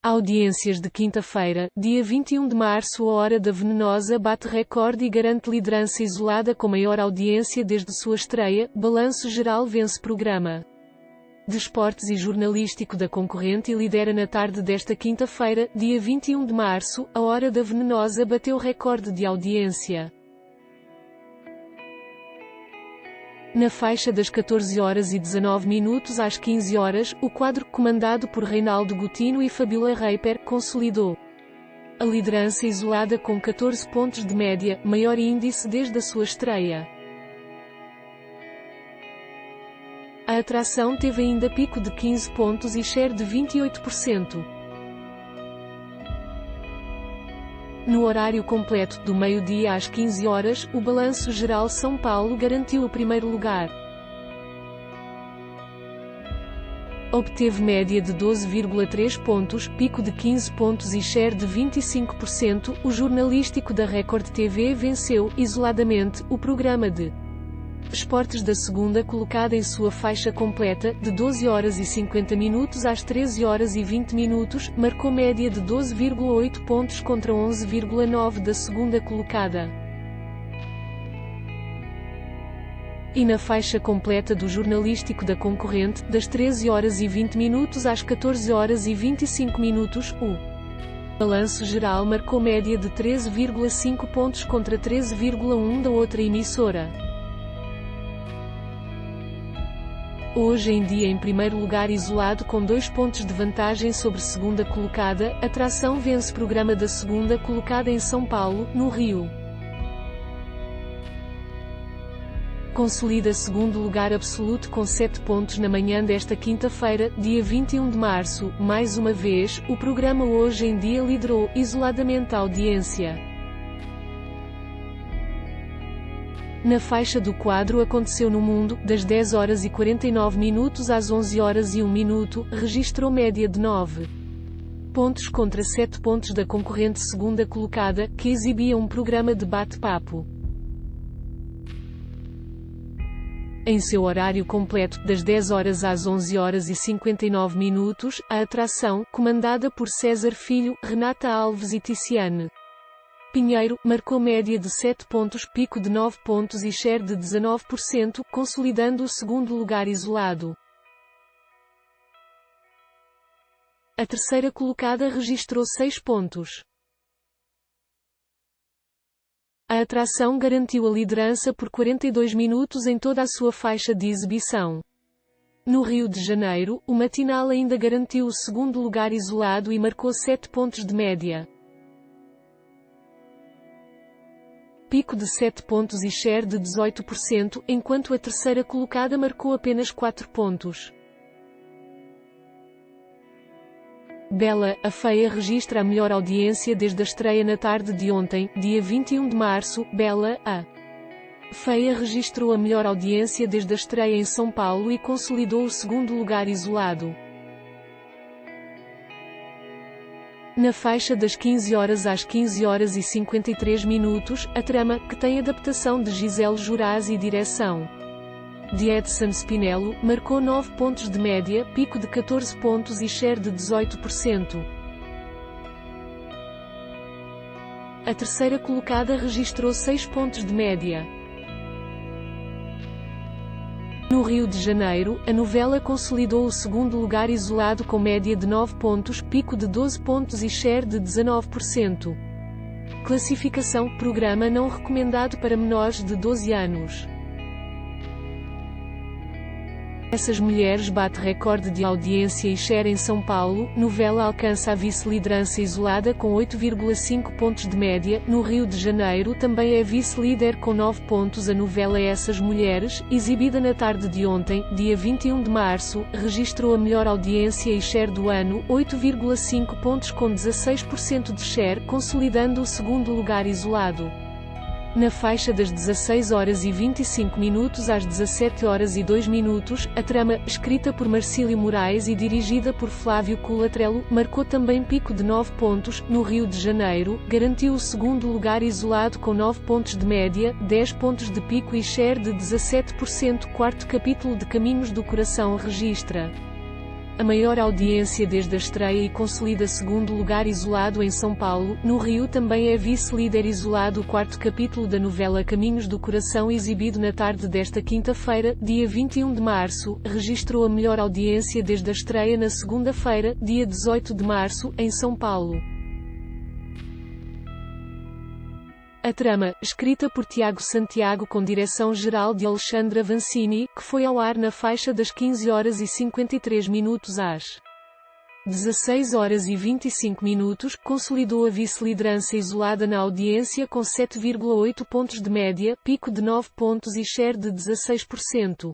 Audiências de quinta-feira, dia 21 de março. A Hora da Venenosa bate recorde e garante liderança isolada com maior audiência desde sua estreia. Balanço geral vence programa de esportes e jornalístico da concorrente e lidera na tarde desta quinta-feira, dia 21 de março. A Hora da Venenosa bateu recorde de audiência. Na faixa das 14 horas e 19 minutos às 15 horas, o quadro, comandado por Reinaldo Gutino e Fabíola Reiper, consolidou a liderança isolada com 14 pontos de média, maior índice desde a sua estreia. A atração teve ainda pico de 15 pontos e share de 28%. No horário completo, do meio-dia às 15 horas, o Balanço Geral São Paulo garantiu o primeiro lugar. Obteve média de 12,3 pontos, pico de 15 pontos e share de 25%. O jornalístico da Record TV venceu, isoladamente, o programa de esportes da segunda colocada em sua faixa completa, de 12 horas e 50 minutos às 13 horas e 20 minutos, marcou média de 12,8 pontos contra 11,9 da segunda colocada. E na faixa completa do jornalístico da concorrente, das 13 horas e 20 minutos às 14 horas e 25 minutos, o Balanço Geral marcou média de 13,5 pontos contra 13,1 da outra emissora. Hoje em dia em primeiro lugar isolado com 2 pontos de vantagem sobre segunda colocada, atração vence programa da segunda colocada em São Paulo, no Rio. Consolida segundo lugar absoluto com 7 pontos na manhã desta quinta-feira, dia 21 de março. Mais uma vez, o programa Hoje em Dia liderou, isoladamente a audiência. Na faixa do quadro Aconteceu no Mundo, das 10 horas e 49 minutos às 11 horas e 1 minuto, registrou média de 9 pontos contra 7 pontos da concorrente segunda colocada, que exibia um programa de bate-papo. Em seu horário completo, das 10 horas às 11 horas e 59 minutos, a atração, comandada por César Filho, Renata Alves e Ticiane Pinheiro, marcou média de 7 pontos, pico de 9 pontos e share de 19%, consolidando o segundo lugar isolado. A terceira colocada registrou 6 pontos. A atração garantiu a liderança por 42 minutos em toda a sua faixa de exibição. No Rio de Janeiro, o matinal ainda garantiu o segundo lugar isolado e marcou 7 pontos de média. Pico de 7 pontos e share de 18%, enquanto a terceira colocada marcou apenas 4 pontos. Bela, a Feia registra a melhor audiência desde a estreia na tarde de ontem, dia 21 de março. Bela, a Feia registrou a melhor audiência desde a estreia em São Paulo e consolidou o segundo lugar isolado. Na faixa das 15 horas às 15 horas e 53 minutos, a trama, que tem adaptação de Gisele Juraz e direção de Edson Spinello, marcou 9 pontos de média, pico de 14 pontos e share de 18%. A terceira colocada registrou 6 pontos de média. No Rio de Janeiro, a novela consolidou o segundo lugar isolado com média de 9 pontos, pico de 12 pontos e share de 19%. Classificação: programa não recomendado para menores de 12 anos. Essas Mulheres bate recorde de audiência e share em São Paulo. Novela alcança a vice-liderança isolada com 8,5 pontos de média. No Rio de Janeiro também é vice-líder com 9 pontos. A novela Essas Mulheres, exibida na tarde de ontem, dia 21 de março, registrou a melhor audiência e share do ano, 8,5 pontos com 16% de share, consolidando o segundo lugar isolado. Na faixa das 16 horas e 25 minutos às 17 horas e 2 minutos, a trama, escrita por Marcílio Moraes e dirigida por Flávio Colatrello, marcou também pico de 9 pontos. No Rio de Janeiro, garantiu o segundo lugar isolado com 9 pontos de média, 10 pontos de pico e share de 17%. Quarto capítulo de Caminhos do Coração registra a maior audiência desde a estreia e consolida segundo lugar isolado em São Paulo. No Rio também é vice-líder isolado o quarto capítulo da novela Caminhos do Coração, exibido na tarde desta quinta-feira, dia 21 de março, registrou a melhor audiência desde a estreia na segunda-feira, dia 18 de março, em São Paulo. A trama, escrita por Tiago Santiago com direção-geral de Alexandra Vancini, que foi ao ar na faixa das 15 horas e 53 minutos às 16 horas e 25 minutos, consolidou a vice-liderança isolada na audiência com 7,8 pontos de média, pico de 9 pontos e share de 16%.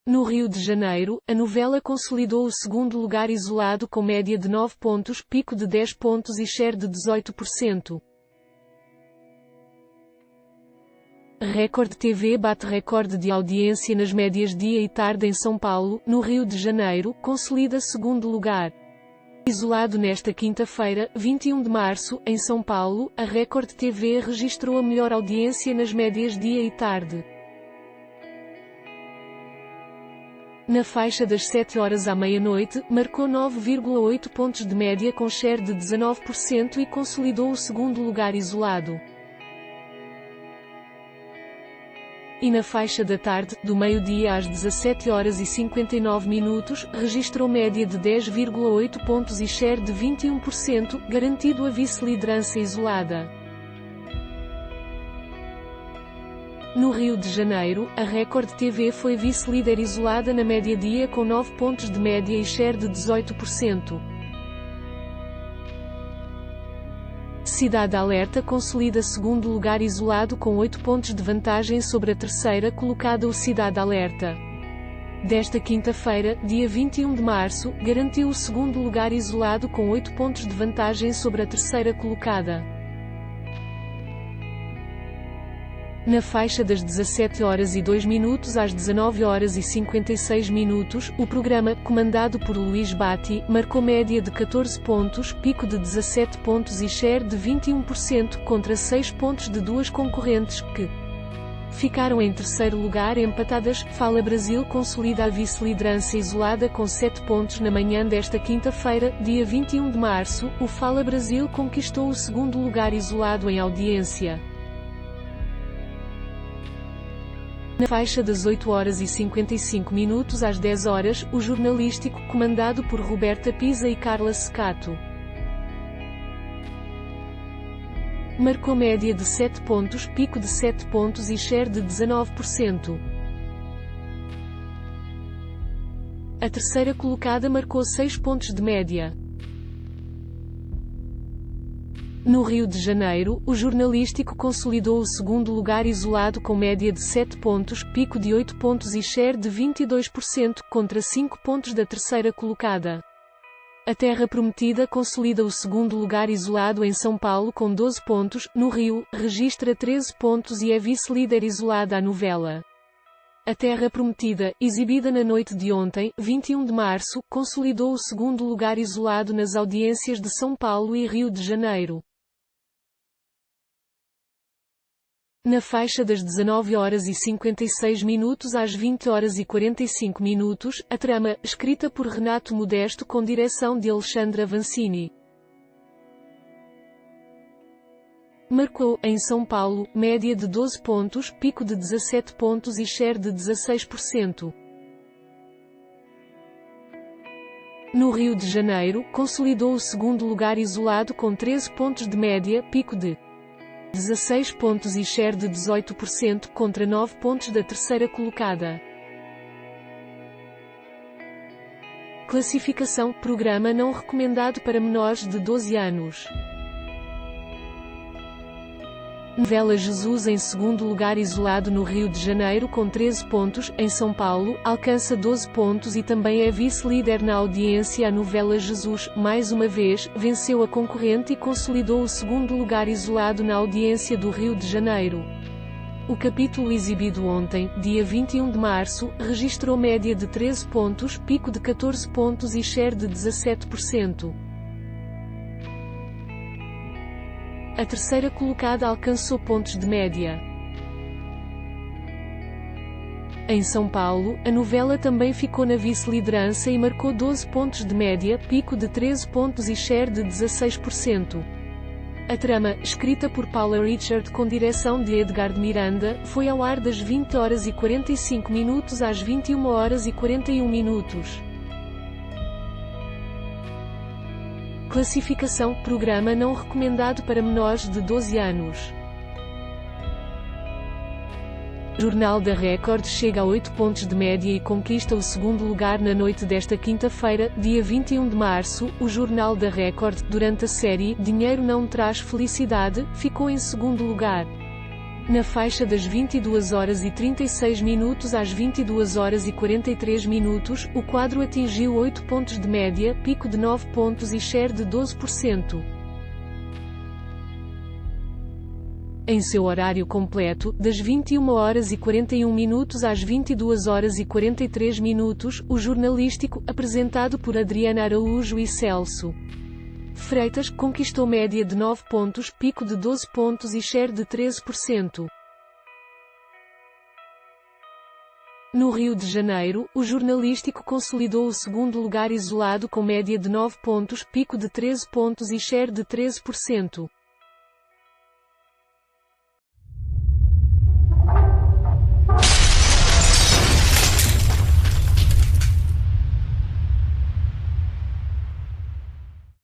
No Rio de Janeiro, a novela consolidou o segundo lugar isolado com média de 9 pontos, pico de 10 pontos e share de 18%. Record TV bate recorde de audiência nas médias dia e tarde em São Paulo. No Rio de Janeiro, consolida segundo lugar isolado nesta quinta-feira, 21 de março, em São Paulo. A Record TV registrou a melhor audiência nas médias dia e tarde. Na faixa das 7 horas à meia-noite, marcou 9,8 pontos de média com share de 19% e consolidou o segundo lugar isolado. E na faixa da tarde, do meio-dia às 17 horas e 59 minutos, registrou média de 10,8 pontos e share de 21%, garantido a vice-liderança isolada. No Rio de Janeiro, a Record TV foi vice-líder isolada na média-dia com 9 pontos de média e share de 18%. Cidade Alerta consolida segundo lugar isolado com 8 pontos de vantagem sobre a terceira colocada. O Cidade Alerta desta quinta-feira, dia 21 de março, garantiu o segundo lugar isolado com 8 pontos de vantagem sobre a terceira colocada. Na faixa das 17 horas e 2 minutos às 19 horas e 56 minutos, o programa, comandado por Luís Batti, marcou média de 14 pontos, pico de 17 pontos e share de 21% contra 6 pontos de duas concorrentes, que ficaram em terceiro lugar empatadas. Fala Brasil consolida a vice-liderança isolada com 7 pontos. Na manhã desta quinta-feira, dia 21 de março, o Fala Brasil conquistou o segundo lugar isolado em audiência. Na faixa das 8 horas e 55 minutos às 10 horas, o jornalístico, comandado por Roberta Pisa e Carla Secato, marcou média de 7 pontos, pico de 7 pontos e share de 19%. A terceira colocada marcou 6 pontos de média. No Rio de Janeiro, o jornalístico consolidou o segundo lugar isolado com média de 7 pontos, pico de 8 pontos e share de 22%, contra 5 pontos da terceira colocada. A Terra Prometida consolida o segundo lugar isolado em São Paulo com 12 pontos. No Rio, registra 13 pontos e é vice-líder isolada. A novela A Terra Prometida, exibida na noite de ontem, 21 de março, consolidou o segundo lugar isolado nas audiências de São Paulo e Rio de Janeiro. Na faixa das 19 horas e 56 minutos às 20 horas e 45 minutos, a trama, escrita por Renato Modesto com direção de Alexandra Vancini, marcou, em São Paulo, média de 12 pontos, pico de 17 pontos e share de 16%. No Rio de Janeiro, consolidou o segundo lugar isolado com 13 pontos de média, pico de 16 pontos e share de 18% contra 9 pontos da terceira colocada. Classificação: programa não recomendado para menores de 12 anos. Novela Jesus em segundo lugar isolado no Rio de Janeiro com 13 pontos, em São Paulo, alcança 12 pontos e também é vice-líder na audiência. A novela Jesus, mais uma vez, venceu a concorrente e consolidou o segundo lugar isolado na audiência do Rio de Janeiro. O capítulo exibido ontem, dia 21 de março, registrou média de 13 pontos, pico de 14 pontos e share de 17%. A terceira colocada alcançou pontos de média. Em São Paulo, a novela também ficou na vice-liderança e marcou 12 pontos de média, pico de 13 pontos e share de 16%. A trama, escrita por Paula Richard com direção de Edgar de Miranda, foi ao ar das 20 horas e 45 minutos às 21 horas e 41 minutos. Classificação: programa não recomendado para menores de 12 anos. Jornal da Record chega a 8 pontos de média e conquista o segundo lugar na noite desta quinta-feira, dia 21 de março. O Jornal da Record, durante a série Dinheiro Não Traz Felicidade, ficou em segundo lugar. Na faixa das 22 horas e 36 minutos às 22 horas e 43 minutos, o quadro atingiu 8 pontos de média, pico de 9 pontos e share de 12%. Em seu horário completo, das 21 horas e 41 minutos às 22 horas e 43 minutos, o jornalístico, apresentado por Adriana Araújo e Celso Freitas, conquistou média de 9 pontos, pico de 12 pontos e share de 13%. No Rio de Janeiro, o jornalístico consolidou o segundo lugar isolado com média de 9 pontos, pico de 13 pontos e share de 13%.